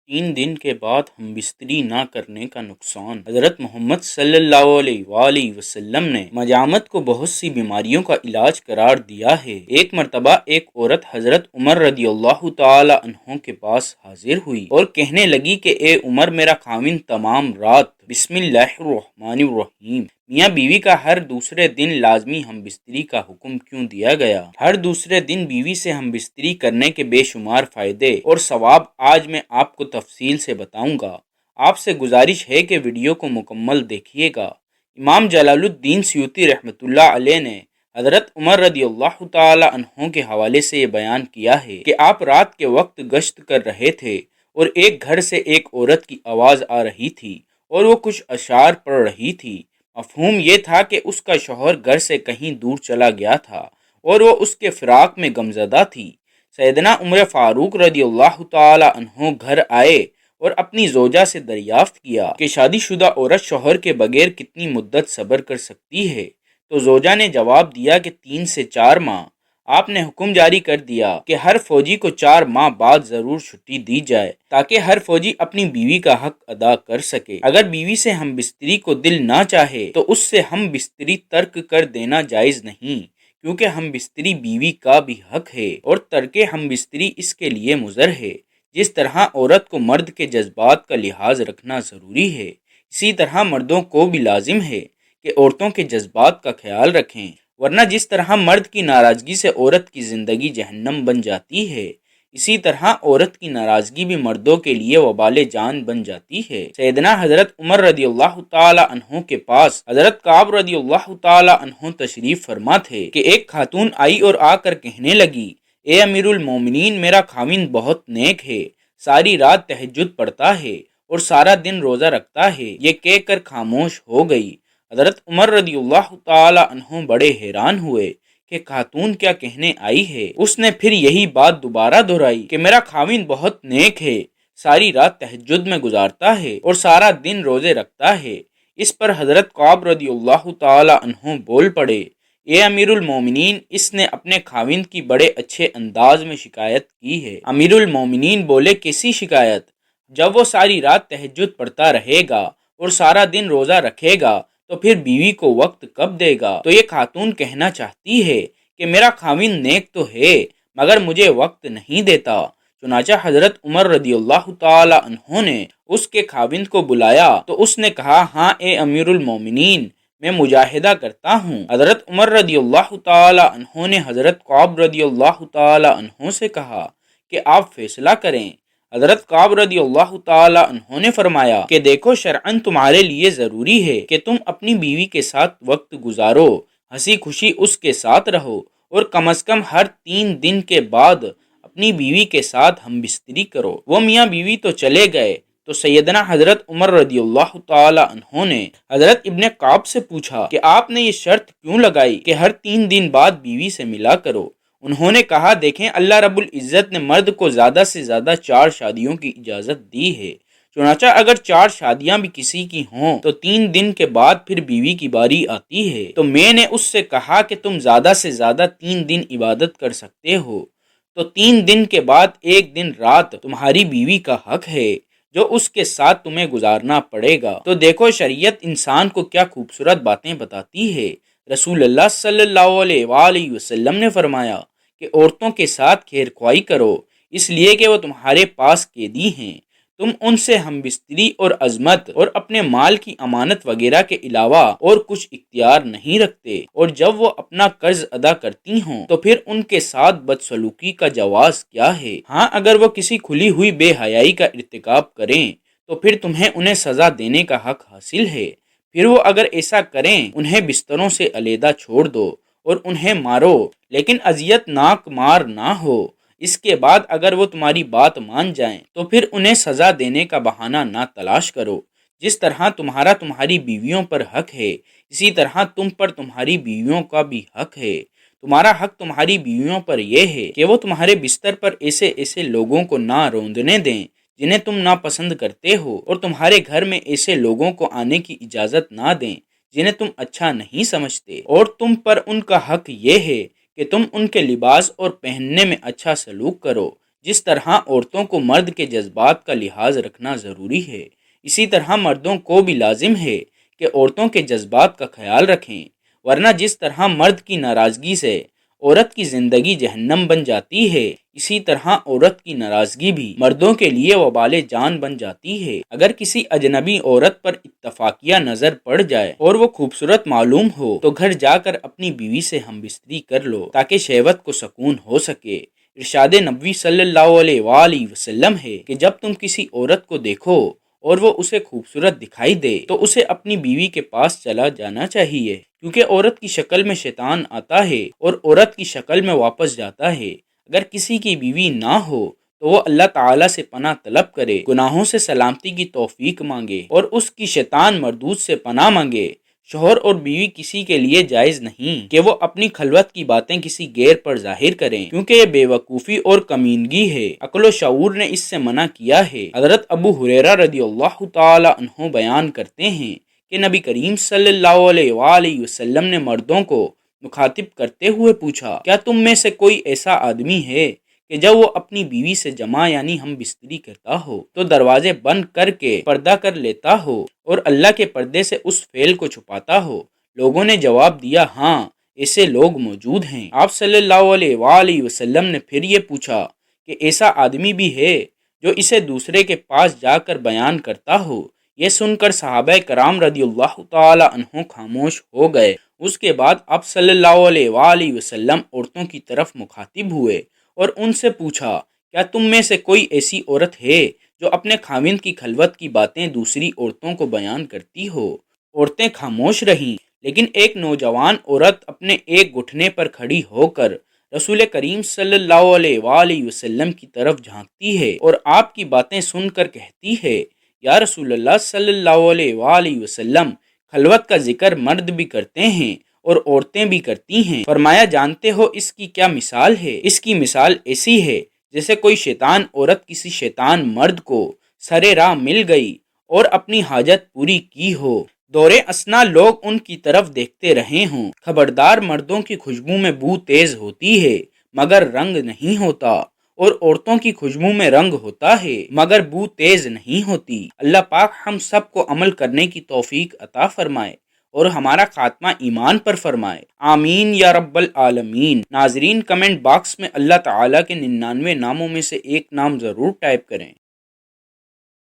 3 دن کے بعد ہم بستری نہ کرنے کا نقصان۔ حضرت محمد صلی اللہ علیہ وآلہ وسلم نے مجامت کو بہت سی بیماریوں کا علاج قرار دیا ہے۔ ایک مرتبہ ایک عورت حضرت عمر رضی اللہ تعالی عنہ کے پاس حاضر ہوئی اور کہنے لگی کہ اے عمر، میرا خاوند تمام رات بسم اللہ الرحمن الرحیم میاں بیوی کا ہر دوسرے دن لازمی ہم بستری کا حکم کیوں دیا گیا؟ ہر دوسرے دن بیوی سے ہم بستری کرنے کے بے شمار فائدے اور ثواب آج میں آپ کو تفصیل سے بتاؤں گا۔ آپ سے گزارش ہے کہ ویڈیو کو مکمل دیکھیے گا۔ امام جلال الدین سیوطی رحمۃ اللہ علیہ نے حضرت عمر رضی اللہ تعالی عنہ کے حوالے سے یہ بیان کیا ہے کہ آپ رات کے وقت گشت کر رہے تھے اور ایک گھر سے ایک عورت کی آواز آ رہی تھی اور وہ کچھ اشعار پڑھ رہی تھی۔ مفہوم یہ تھا کہ اس کا شوہر گھر سے کہیں دور چلا گیا تھا اور وہ اس کے فراق میں غمزدہ تھی۔ سیدنا عمر فاروق رضی اللہ تعالی عنہ گھر آئے اور اپنی زوجہ سے دریافت کیا کہ شادی شدہ عورت شوہر کے بغیر کتنی مدت صبر کر سکتی ہے؟ تو زوجہ نے جواب دیا کہ 3 سے 4 ماہ۔ آپ نے حکم جاری کر دیا کہ ہر فوجی کو 4 ماہ بعد ضرور چھٹی دی جائے تاکہ ہر فوجی اپنی بیوی کا حق ادا کر سکے۔ اگر بیوی سے ہم بستری کو دل نہ چاہے تو اس سے ہم بستری ترک کر دینا جائز نہیں، کیونکہ ہم بستری بیوی کا بھی حق ہے اور ترک ہم بستری اس کے لیے مضر ہے۔ جس طرح عورت کو مرد کے جذبات کا لحاظ رکھنا ضروری ہے، اسی طرح مردوں کو بھی لازم ہے کہ عورتوں کے جذبات کا خیال رکھیں، ورنہ جس طرح مرد کی ناراضگی سے عورت کی زندگی جہنم بن جاتی ہے، اسی طرح عورت کی ناراضگی بھی مردوں کے لیے وبال جان بن جاتی ہے۔ سیدنا حضرت عمر رضی اللہ تعالی عنہ کے پاس حضرت کعب رضی اللہ تعالی عنہ تشریف فرما تھے کہ ایک خاتون آئی اور آ کر کہنے لگی، اے امیر المومنین، میرا خاوند بہت نیک ہے، ساری رات تہجد پڑھتا ہے اور سارا دن روزہ رکھتا ہے۔ یہ کہہ کر خاموش ہو گئی۔ حضرت عمر رضی اللہ تعالی عنہ بڑے حیران ہوئے کہ خاتون کیا کہنے آئی ہے۔ اس نے پھر یہی بات دوبارہ دہرائی کہ میرا خاوند بہت نیک ہے، ساری رات تہجد میں گزارتا ہے اور سارا دن روزے رکھتا ہے۔ اس پر حضرت کعب رضی اللہ تعالی عنہ بول پڑے، اے امیر المومنین، اس نے اپنے خاوند کی بڑے اچھے انداز میں شکایت کی ہے۔ امیر المومنین بولے، کیسی شکایت؟ جب وہ ساری رات تہجد پڑھتا رہے گا اور سارا دن روزہ رکھے گا تو پھر بیوی کو وقت کب دے گا؟ تو یہ خاتون کہنا چاہتی ہے کہ میرا خاوند نیک تو ہے مگر مجھے وقت نہیں دیتا۔ چنانچہ حضرت عمر رضی اللہ تعالی عنہ نے اس کے خاوند کو بلایا تو اس نے کہا، ہاں اے امیر المومنین، میں مجاہدہ کرتا ہوں۔ حضرت عمر رضی اللہ تعالی عنہ نے حضرت کعب رضی اللہ تعالی عنہ سے کہا کہ آپ فیصلہ کریں۔ حضرت کعب رضی اللہ تعالی عنہ نے فرمایا کہ دیکھو، شرعاً تمہارے لیے ضروری ہے کہ تم اپنی بیوی کے ساتھ وقت گزارو، ہنسی خوشی اس کے ساتھ رہو اور کم از کم ہر 3 دن کے بعد اپنی بیوی کے ساتھ ہم بستری کرو۔ وہ میاں بیوی تو چلے گئے تو سیدنا حضرت عمر رضی اللہ تعالی عنہ نے حضرت ابن کعب سے پوچھا کہ آپ نے یہ شرط کیوں لگائی کہ ہر 3 دن بعد بیوی سے ملا کرو؟ انہوں نے کہا، دیکھیں، اللہ رب العزت نے مرد کو زیادہ سے زیادہ 4 شادیوں کی اجازت دی ہے، چنانچہ اگر 4 شادیاں بھی کسی کی ہوں تو 3 دن کے بعد پھر بیوی کی باری آتی ہے۔ تو میں نے اس سے کہا کہ تم زیادہ سے زیادہ 3 دن عبادت کر سکتے ہو، تو 3 دن کے بعد 1 دن رات تمہاری بیوی کا حق ہے جو اس کے ساتھ تمہیں گزارنا پڑے گا۔ تو دیکھو، شریعت انسان کو کیا خوبصورت باتیں بتاتی ہے۔ رسول اللہ صلی اللہ علیہ وآلہ وسلم نے فرمایا کہ عورتوں کے ساتھ خیر خواہی کرو، اس لیے کہ وہ تمہارے پاس قیدی ہیں، تم ان سے ہم بستری اور عظمت اور اپنے مال کی امانت وغیرہ کے علاوہ اور کچھ اختیار نہیں رکھتے، اور جب وہ اپنا قرض ادا کرتی ہوں تو پھر ان کے ساتھ بدسلوکی کا جواز کیا ہے؟ ہاں، اگر وہ کسی کھلی ہوئی بے حیائی کا ارتکاب کریں تو پھر تمہیں انہیں سزا دینے کا حق حاصل ہے۔ پھر وہ اگر ایسا کریں، انہیں بستروں سے علیحدہ چھوڑ دو اور انہیں مارو، لیکن اذیت ناک مار نہ ہو۔ اس کے بعد اگر وہ تمہاری بات مان جائیں تو پھر انہیں سزا دینے کا بہانہ نہ تلاش کرو۔ جس طرح تمہاری بیویوں پر حق ہے، اسی طرح تم پر تمہاری بیویوں کا بھی حق ہے۔ تمہارا حق تمہاری بیویوں پر یہ ہے کہ وہ تمہارے بستر پر ایسے لوگوں کو نہ روندنے دیں جنہیں تم ناپسند کرتے ہو، اور تمہارے گھر میں ایسے لوگوں کو آنے کی اجازت نہ دیں جنہیں تم اچھا نہیں سمجھتے، اور تم پر ان کا حق یہ ہے کہ تم ان کے لباس اور پہننے میں اچھا سلوک کرو، جس طرح عورتوں کو مرد کے جذبات کا لحاظ رکھنا ضروری ہے، اسی طرح مردوں کو بھی لازم ہے کہ عورتوں کے جذبات کا خیال رکھیں، ورنہ جس طرح مرد کی ناراضگی سے عورت کی زندگی جہنم بن جاتی ہے، اسی طرح عورت کی ناراضگی بھی مردوں کے لیے وبال جان بن جاتی ہے۔ اگر کسی اجنبی عورت پر اتفاقیہ نظر پڑ جائے اور وہ خوبصورت معلوم ہو تو گھر جا کر اپنی بیوی سے ہم بستری کر لو تاکہ شہوت کو سکون ہو سکے۔ ارشاد نبوی صلی اللہ علیہ وآلہ وسلم ہے کہ جب تم کسی عورت کو دیکھو اور وہ اسے خوبصورت دکھائی دے تو اسے اپنی بیوی کے پاس چلا جانا چاہیے، کیونکہ عورت کی شکل میں شیطان آتا ہے اور عورت کی شکل میں واپس جاتا ہے۔ اگر کسی کی بیوی نہ ہو تو وہ اللہ تعالیٰ سے پناہ طلب کرے، گناہوں سے سلامتی کی توفیق مانگے اور اس کی شیطان مردود سے پناہ مانگے۔ شوہر اور بیوی کسی کے لیے جائز نہیں کہ وہ اپنی خلوت کی باتیں کسی غیر پر ظاہر کریں، کیونکہ یہ بے وقوفی اور کمینگی ہے۔ عقل و شعور نے اس سے منع کیا ہے۔ حضرت ابو ہریرہ رضی اللہ تعالی عنہ بیان کرتے ہیں کہ نبی کریم صلی اللہ علیہ وآلہ وسلم نے مردوں کو مخاطب کرتے ہوئے پوچھا، کیا تم میں سے کوئی ایسا آدمی ہے کہ جب وہ اپنی بیوی سے جمع یعنی ہم بستری کرتا ہو تو دروازے بند کر کے پردہ کر لیتا ہو اور اللہ کے پردے سے اس فعل کو چھپاتا ہو؟ لوگوں نے جواب دیا، ہاں ایسے لوگ موجود ہیں۔ آپ صلی اللہ علیہ وآلہ وسلم نے پھر یہ پوچھا کہ ایسا آدمی بھی ہے جو اسے دوسرے کے پاس جا کر بیان کرتا ہو؟ یہ سن کر صحابہ کرام رضی اللہ تعالی عنہ خاموش ہو گئے۔ اس کے بعد آپ صلی اللہ علیہ وآلہ وسلم عورتوں کی طرف مخاطب ہوئے اور ان سے پوچھا، کیا تم میں سے کوئی ایسی عورت ہے جو اپنے خاوند کی خلوت کی باتیں دوسری عورتوں کو بیان کرتی ہو؟ عورتیں خاموش رہیں، لیکن ایک نوجوان عورت اپنے ایک گھٹنے پر کھڑی ہو کر رسول کریم صلی اللہ علیہ وآلہ وسلم کی طرف جھانکتی ہے اور آپ کی باتیں سن کر کہتی ہے، یا رسول اللہ صلی اللہ علیہ وآلہ وسلم، خلوت کا ذکر مرد بھی کرتے ہیں اور عورتیں بھی کرتی ہیں۔ فرمایا، جانتے ہو اس کی کیا مثال ہے؟ اس کی مثال ایسی ہے جیسے کوئی شیطان عورت کسی شیطان مرد کو سرے راہ مل گئی اور اپنی حاجت پوری کی ہو، دورے اثنا لوگ ان کی طرف دیکھتے رہے ہوں۔ خبردار، مردوں کی خوشبو میں بو تیز ہوتی ہے مگر رنگ نہیں ہوتا، اور عورتوں کی خوشبو میں رنگ ہوتا ہے مگر بو تیز نہیں ہوتی۔ اللہ پاک ہم سب کو عمل کرنے کی توفیق عطا فرمائے اور ہمارا خاتمہ ایمان پر فرمائے، آمین یا رب العالمین۔ ناظرین، کمنٹ باکس میں اللہ تعالیٰ کے 99 ناموں میں سے ایک نام ضرور ٹائپ کریں۔